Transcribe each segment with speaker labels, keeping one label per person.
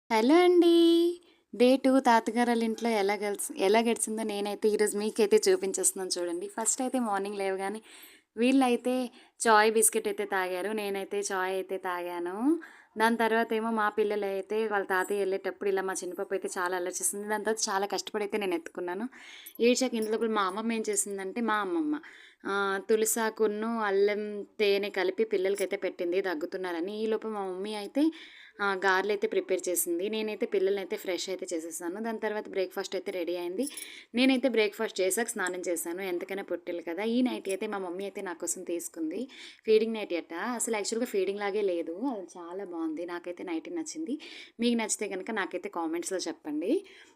Speaker 1: Hello అండి. Day 2 తాతగారోళ్ళ ఇంట్లో ఎలా గడిచిందో నేనైతే ఈరోజు మీకైతే చూపించేస్తున్నాను చూడండి. ఫస్ట్ అయితే మార్నింగ్ లేవగానే వీళ్ళైతే చాయ్ బిస్కెట్ అయితే తాగారు. నేనైతే చాయ్ అయితే తాగాను. దాని తర్వాతేమో మా పిల్లలైతే వాళ్ళ తాతయ్య ఎళ్ళేటప్పుడు ఇలా మా చిన్న పాప అయితే చాలా అల్లరి చేసింది. దాని తర్వాత చాలా కష్టపడైతే నేను ఎత్తుకున్నాను. ఏడ్చాక ఇంత లోపల మా అమ్మమ్మ ఏం చేసిందంటే మా అమ్మమ్మ తులసాకును, అల్లం, తేనె కలిపి పిల్లలకైతే పెట్టింది దగ్గుతున్నారని. ఈలోపు మా మమ్మీ అయితే గారెలైతే ప్రిపేర్ చేసింది. నేనైతే పిల్లలనైతే ఫ్రెష్ అయితే చేసేసాను. దాని తర్వాత బ్రేక్‌ఫాస్ట్ అయితే రెడీ అయింది. నేనైతే బ్రేక్‌ఫాస్ట్ చేశాక స్నానం చేశాను. ఎంతకైనా పొట్టిల్లు కదా! ఈ నైటీ అయితే మా మమ్మీ అయితే నా కోసం తీసుకుంది. ఫీడింగ్ నైటీ అట. అసలు యాక్చువల్‌గా ఫీడింగ్ లాగే లేదు. అది చాలా బావుంది. నాకైతే నైటీ నచ్చింది. మీకు నచ్చితే గనక నాకైతే కామెంట్స్‌లో చెప్పండి.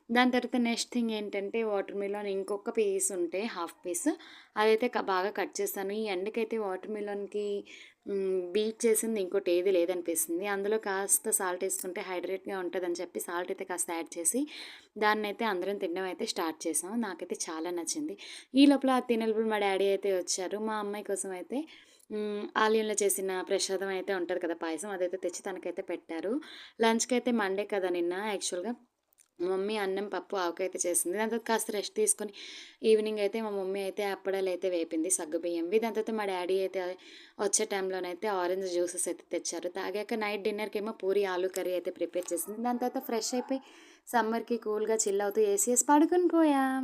Speaker 1: దాని తర్వాత నెక్స్ట్ థింగ్ ఏంటంటే వాటర్ మిలన్ ఇంకొక పీస్ ఉంటే హాఫ్ పీస్ అదైతే బాగా కట్ చేశాను. ఈ ఎండకైతే వాటర్ మిలన్‌కి బీట్ చేసింది ఇంకోటి ఏది లేదనిపిస్తుంది. అందులో కాస్త సాల్ట్ ఏసుకుంటే హైడ్రేట్‌గా ఉంటదని చెప్పి సాల్ట్ అయితే కాస్త యాడ్ చేసి దాన్నైతే అందరం తినడం అయితే స్టార్ట్ చేసాం. నాకైతే చాలా నచ్చింది. ఈ లోపల అది తినేలోపు మా డ్యాడీ అయితే వచ్చారు. మా అమ్మాయి కోసం అయితే ఆలయంలో చేసిన ప్రసాదం అయితే ఉంటది కదా! పాయసం అదైతే తెచ్చి తనకైతే పెట్టారు. లంచ్‌కైతే మండే కదా నిన్న యాక్చువల్‌గా మా మమ్మీ అన్నం, పప్పు, ఆవకాయ చేసింది. దాని తర్వాత కాస్త రెస్ట్ తీసుకొని ఈవినింగ్ అయితే మా మమ్మీ అయితే అప్పడాలైతే వేపింది సగ్గుబియ్యంవి. దాని తర్వాత మా డ్యాడీ అయితే వచ్చే టైంలోనైతే ఆరెంజ్ జ్యూసెస్ అయితే తెచ్చారు. తాగాక నైట్ డిన్నర్‌కేమో పూరి, ఆలు కర్రీ అయితే ప్రిపేర్ చేసింది. దాని తర్వాత ఫ్రెష్ అయిపోయి సమ్మర్‌కి కూల్‌గా చిల్ అవుతూ ఏసి ఏసి పడుకొని పోయాం.